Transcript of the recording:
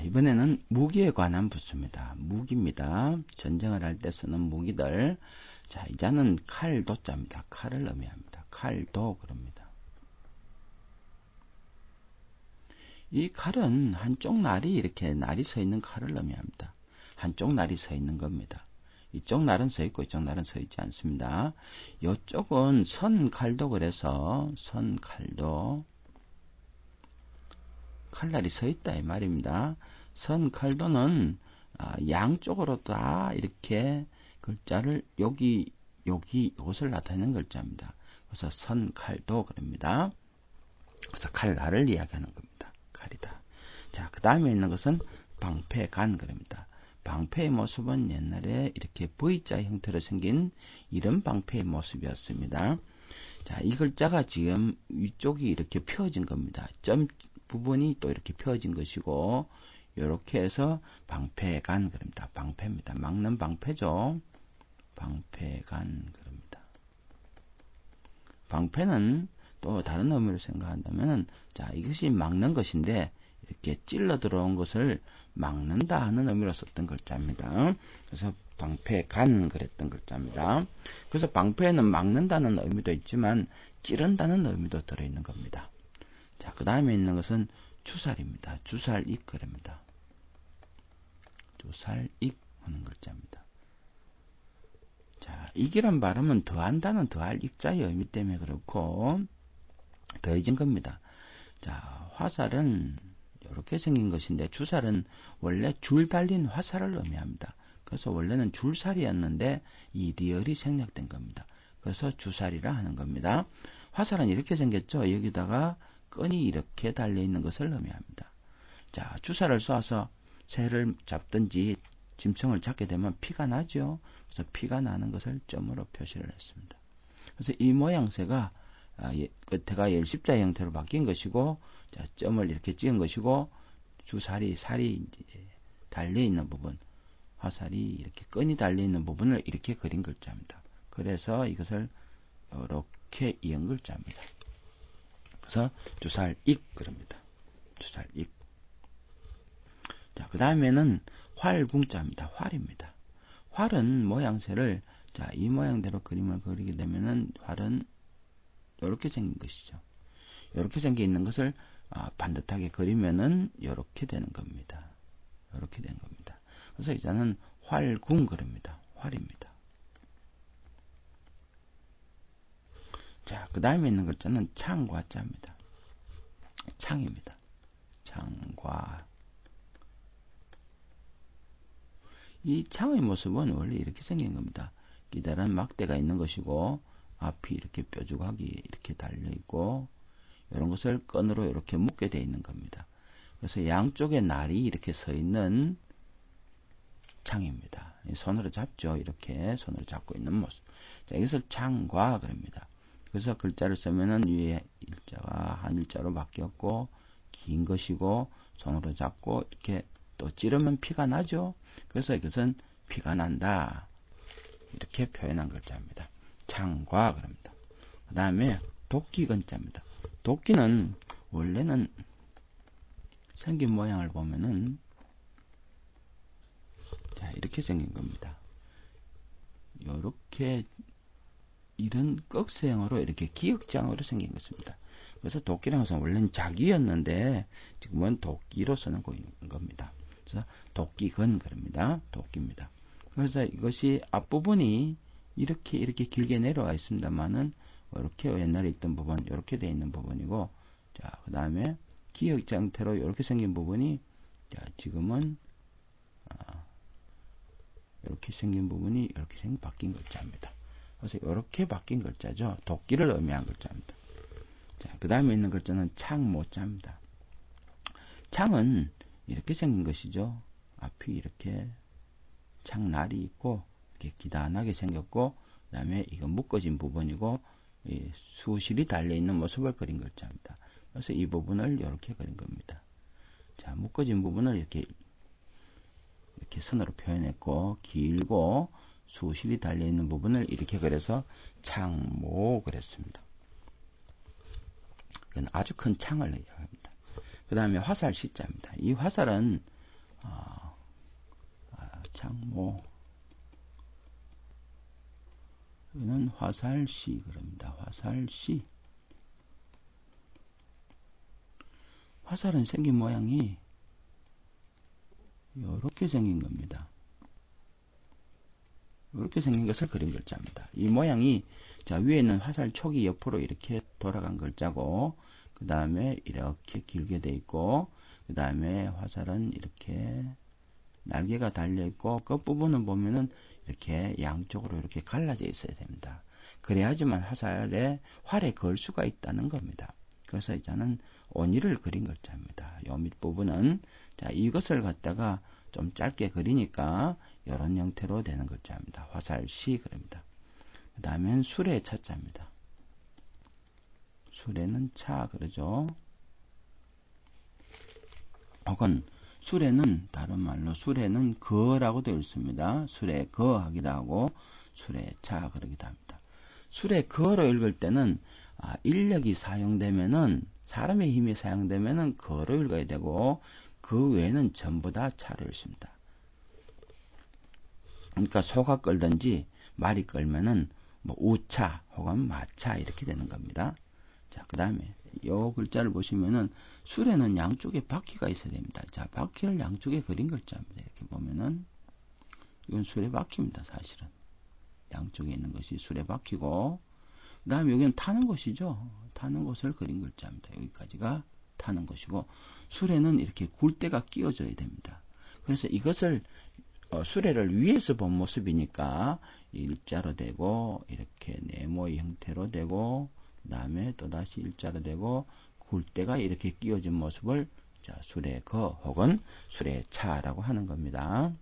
이번에는 무기에 관한 부수입니다. 무기입니다. 전쟁을 할 때 쓰는 무기들. 자, 이자는 칼도자입니다. 칼을 의미합니다. 칼도 그럽니다. 이 칼은 한쪽 날이 이렇게 날이 서 있는 칼을 의미합니다. 한쪽 날이 서 있는 겁니다. 이쪽 날은 서 있고 이쪽 날은 서 있지 않습니다. 이쪽은 선칼도 그래서 선칼도 칼날이 서 있다 이 말입니다. 선칼도는 양쪽으로 다 이렇게 글자를 여기 이것을 나타내는 글자입니다. 그래서 선칼도 그럽니다. 그래서 칼날을 이야기하는 겁니다. 칼이다. 자, 그 다음에 있는 것은 방패간 그럽니다. 방패의 모습은 옛날에 이렇게 V자 형태로 생긴 이런 방패의 모습이었습니다. 자, 이 글자가 지금 위쪽이 이렇게 펴진 겁니다. 점 부분이 또 이렇게 펴진 것이고, 이렇게 해서 방패간 그럽니다. 방패입니다. 막는 방패죠. 방패간 그럽니다. 방패는 또 다른 의미로 생각한다면, 자, 이것이 막는 것인데, 이렇게 찔러 들어온 것을 막는다 하는 의미로 썼던 글자입니다. 그래서 방패간 그랬던 글자입니다. 그래서 방패에는 막는다는 의미도 있지만 찌른다는 의미도 들어있는 겁니다. 자, 그 다음에 있는 것은 주살입니다. 주살익 그럽니다. 주살익 하는 글자입니다. 자, 익이란 발음은 더한다는 더할 익자의 의미 때문에 그렇고 더해진 겁니다. 자, 화살은 이렇게 생긴 것인데 주살은 원래 줄 달린 화살을 의미합니다. 그래서 원래는 줄살이었는데 이 리얼이 생략된 겁니다. 그래서 주살이라 하는 겁니다. 화살은 이렇게 생겼죠. 여기다가 끈이 이렇게 달려있는 것을 의미합니다. 자, 주사를 쏴서 새를 잡든지 짐승을 잡게 되면 피가 나죠. 그래서 피가 나는 것을 점으로 표시를 했습니다. 그래서 이 모양새가 끝에가 열십자 형태로 바뀐 것이고, 자, 점을 이렇게 찍은 것이고, 살이 달려있는 부분, 화살이 이렇게 끈이 달려있는 부분을 이렇게 그린 글자입니다. 그래서 이것을 이렇게 이은 글자입니다. 그래서 주살익 그럽니다. 주살익. 자, 그 다음에는 활궁자입니다. 활입니다. 활은 모양새를, 자, 이 모양대로 그림을 그리게 되면은 활은 이렇게 생긴 것이죠. 이렇게 생겨 있는 것을 반듯하게 그리면은 이렇게 되는 겁니다. 이렇게 된 겁니다. 그래서 이자는 활궁 그럽니다. 활입니다. 자, 그 다음에 있는 글자는 창과자입니다. 창입니다. 창과. 이 창의 모습은 원래 이렇게 생긴 겁니다. 기다란 막대가 있는 것이고, 앞이 이렇게 뾰족하게 이렇게 달려있고, 이런 것을 끈으로 이렇게 묶게 되어 있는 겁니다. 그래서 양쪽에 날이 이렇게 서 있는 창입니다. 손으로 잡죠. 이렇게 손으로 잡고 있는 모습. 자, 이것을 창과 그럽니다. 그래서 글자를 쓰면은 위에 일자가 한 일자로 바뀌었고, 긴 것이고, 손으로 잡고, 이렇게 또 찌르면 피가 나죠. 그래서 이것은 피가 난다. 이렇게 표현한 글자입니다. 창과 그럽니다. 그 다음에 도끼근자입니다. 도끼는 원래는 생긴 모양을 보면은, 자, 이렇게 생긴 겁니다. 요렇게 이런 꺽쇠형으로 이렇게 기역장으로 생긴 것입니다. 그래서 도끼라는 것은 원래는 자귀였는데 지금은 도끼로 쓰는 겁니다. 그래서 도끼근 그럽니다. 도끼입니다. 그래서 이것이 앞부분이 이렇게 길게 내려와 있습니다만은 이렇게 옛날에 있던 부분 이렇게 되어 있는 부분이고, 자, 그 다음에 기역장태로 이렇게 생긴 부분이, 자, 지금은 이렇게 생긴 부분이 이렇게 바뀐 글자입니다. 그래서 이렇게 바뀐 글자죠. 도끼를 의미한 글자입니다. 자, 그 다음에 있는 글자는 창모자입니다. 창은 이렇게 생긴 것이죠. 앞이 이렇게 창날이 있고 이렇게 기단하게 생겼고, 그 다음에 이건 묶어진 부분이고 이 수실이 달려있는 모습을 그린 글자입니다. 그래서 이 부분을 이렇게 그린 겁니다. 자, 묶어진 부분을 이렇게 선으로 표현했고, 길고 수실이 달려있는 부분을 이렇게 그려서 창모 그랬습니다. 이건 아주 큰 창을 얘기합니다. 그 다음에 화살 시자입니다. 이 화살은 양모. 이거는 화살시 그럽니다. 화살시. 화살은 생긴 모양이 이렇게 생긴 겁니다. 이렇게 생긴 것을 그린 글자입니다. 이 모양이 자 위에는 화살 촉이 옆으로 이렇게 돌아간 글자고 그 다음에 이렇게 길게 돼 있고 그 다음에 화살은 이렇게 날개가 달려 있고 끝부분은 보면은 이렇게 양쪽으로 이렇게 갈라져 있어야 됩니다. 그래야지만 화살에 활에 걸 수가 있다는 겁니다. 그래서 이자는 원의를 그린 글자입니다. 요 밑부분은 자 이것을 갖다가 좀 짧게 그리니까 이런 형태로 되는 글자입니다. 화살시 그럽니다. 그 다음엔 수레 차자입니다. 수레는 차 그러죠. 혹은 수레는 다른 말로 수레는 거라고 되어 있습니다. 수레 거 하기도 하고 수레 차 그러기도 합니다. 수레 거로 읽을 때는 인력이 사용되면은 사람의 힘이 사용되면은 거로 읽어야 되고 그 외에는 전부 다 차로 읽습니다. 그러니까 소가 끌든지 말이 끌면은 뭐 우차 혹은 마차 이렇게 되는 겁니다. 자, 그 다음에 이 글자를 보시면은 수레는 양쪽에 바퀴가 있어야 됩니다. 자, 바퀴를 양쪽에 그린 글자입니다. 이렇게 보면은 이건 수레 바퀴입니다. 사실은 양쪽에 있는 것이 수레 바퀴고 그 다음에 여기는 타는 것이죠. 타는 것을 그린 글자입니다. 여기까지가 타는 것이고 수레는 이렇게 굴대가 끼워져야 됩니다. 그래서 이것을 수레를 위에서 본 모습이니까 일자로 되고 이렇게 네모의 형태로 되고 그 다음에 또다시 일자로 되고 굴대가 이렇게 끼워진 모습을 자, 수레거 혹은 수레차라고 하는 겁니다.